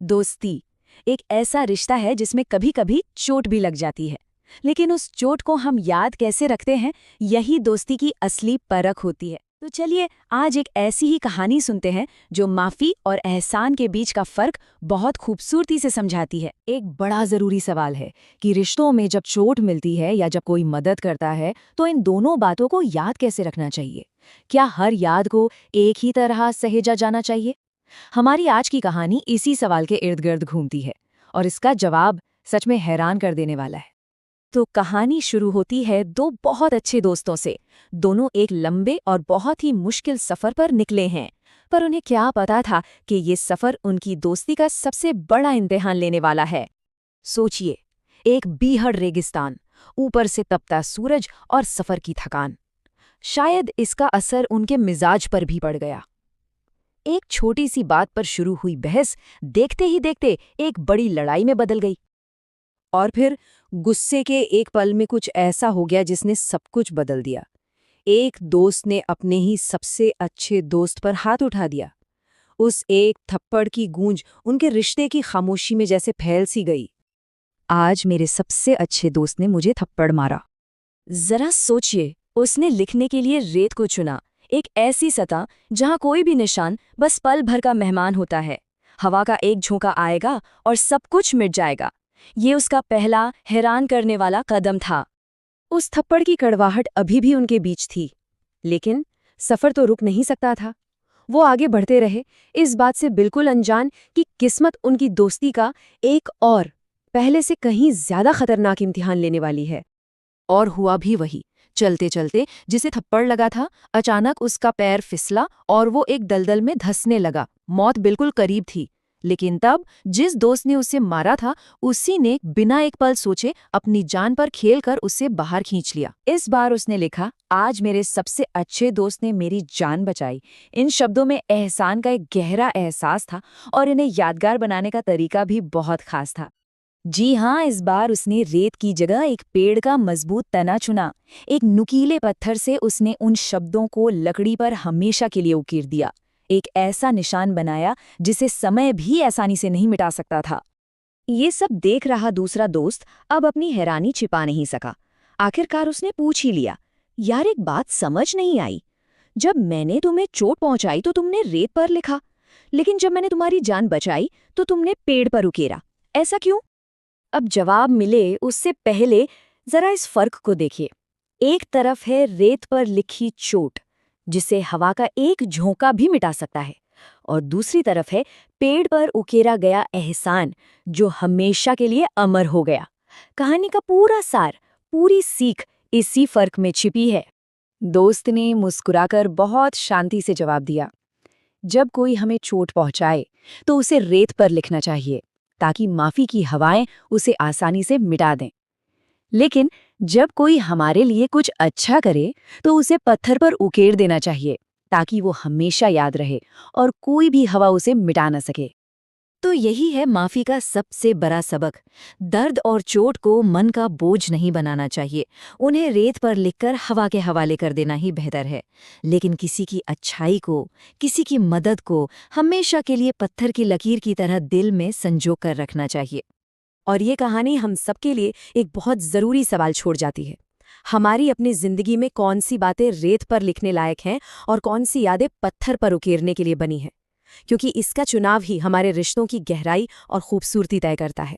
दोस्ती एक ऐसा रिश्ता है जिसमें कभी-कभी चोट भी लग जाती है, लेकिन उस चोट को हम याद कैसे रखते हैं, यही दोस्ती की असली परख होती है। तो चलिए आज एक ऐसी ही कहानी सुनते हैं जो माफी और एहसान के बीच का फर्क बहुत खूबसूरती से समझाती है। एक बड़ा जरूरी सवाल है कि रिश्तों में जब चोट मिलती है या जब कोई मदद करता है तो इन दोनों बातों को याद कैसे रखना चाहिए। क्या हर याद को एक ही तरह सहेजा जाना चाहिए? हमारी आज की कहानी इसी सवाल के इर्द गिर्द घूमती है और इसका जवाब सच में हैरान कर देने वाला है। तो कहानी शुरू होती है दो बहुत अच्छे दोस्तों से। दोनों एक लंबे और बहुत ही मुश्किल सफर पर निकले हैं, पर उन्हें क्या पता था कि ये सफर उनकी दोस्ती का सबसे बड़ा इम्तिहान लेने वाला है। सोचिए, एक बीहड़ रेगिस्तान, ऊपर से तपता सूरज और सफर की थकान। शायद इसका असर उनके मिजाज पर भी पड़ गया। एक छोटी सी बात पर शुरू हुई बहस देखते ही देखते एक बड़ी लड़ाई में बदल गई। और फिर गुस्से के एक पल में कुछ ऐसा हो गया जिसने सब कुछ बदल दिया। एक दोस्त ने अपने ही सबसे अच्छे दोस्त पर हाथ उठा दिया। उस एक थप्पड़ की गूंज उनके रिश्ते की खामोशी में जैसे फैल सी गई। आज मेरे सबसे अच्छे दोस्त ने मुझे थप्पड़ मारा। जरा सोचिए, उसने लिखने के लिए रेत को चुना, एक ऐसी सतह जहां कोई भी निशान बस पल भर का मेहमान होता है। हवा का एक झोंका आएगा और सब कुछ मिट जाएगा। ये उसका पहला हैरान करने वाला कदम था। उस थप्पड़ की कड़वाहट अभी भी उनके बीच थी, लेकिन सफर तो रुक नहीं सकता था। वो आगे बढ़ते रहे, इस बात से बिल्कुल अनजान कि किस्मत उनकी दोस्ती का एक और पहले से कहीं ज्यादा खतरनाक इम्तिहान लेने वाली है। और हुआ भी वही। चलते चलते जिसे थप्पड़ लगा था, अचानक उसका पैर फिसला और वो एक दलदल में धंसने लगा। मौत बिल्कुल करीब थी, लेकिन तब जिस दोस्त ने उसे मारा था उसी ने बिना एक पल सोचे अपनी जान पर खेलकर उसे बाहर खींच लिया। इस बार उसने लिखा, आज मेरे सबसे अच्छे दोस्त ने मेरी जान बचाई। इन शब्दों में एहसान का एक गहरा एहसास था और इन्हें यादगार बनाने का तरीका भी बहुत खास था। जी हाँ, इस बार उसने रेत की जगह एक पेड़ का मजबूत तना चुना। एक नुकीले पत्थर से उसने उन शब्दों को लकड़ी पर हमेशा के लिए उकेर दिया। एक ऐसा निशान बनाया जिसे समय भी आसानी से नहीं मिटा सकता था। ये सब देख रहा दूसरा दोस्त अब अपनी हैरानी छिपा नहीं सका। आखिरकार उसने पूछ ही लिया, यार एक बात समझ नहीं आई। जब मैंने तुम्हें चोट पहुंचाई तो तुमने रेत पर लिखा, लेकिन जब मैंने तुम्हारी जान बचाई तो तुमने पेड़ पर उकेरा। ऐसा क्यों? अब जवाब मिले उससे पहले जरा इस फर्क को देखिए। एक तरफ है रेत पर लिखी चोट, जिसे हवा का एक झोंका भी मिटा सकता है, और दूसरी तरफ है पेड़ पर उकेरा गया एहसान, जो हमेशा के लिए अमर हो गया। कहानी का पूरा सार, पूरी सीख इसी फर्क में छिपी है। दोस्त ने मुस्कुराकर बहुत शांति से जवाब दिया, जब कोई हमें चोट पहुंचाए तो उसे रेत पर लिखना चाहिए, ताकि माफी की हवाएं उसे आसानी से मिटा दें। लेकिन जब कोई हमारे लिए कुछ अच्छा करे तो उसे पत्थर पर उकेर देना चाहिए, ताकि वो हमेशा याद रहे और कोई भी हवा उसे मिटा न सके। तो यही है माफी का सबसे बड़ा सबक। दर्द और चोट को मन का बोझ नहीं बनाना चाहिए, उन्हें रेत पर लिखकर हवा के हवाले कर देना ही बेहतर है। लेकिन किसी की अच्छाई को, किसी की मदद को हमेशा के लिए पत्थर की लकीर की तरह दिल में संजो कर रखना चाहिए। और ये कहानी हम सबके लिए एक बहुत ज़रूरी सवाल छोड़ जाती है। हमारी अपनी ज़िंदगी में कौन सी बातें रेत पर लिखने लायक हैं और कौन सी यादें पत्थर पर उकेरने के लिए बनी हैं? क्योंकि इसका चुनाव ही हमारे रिश्तों की गहराई और खूबसूरती तय करता है।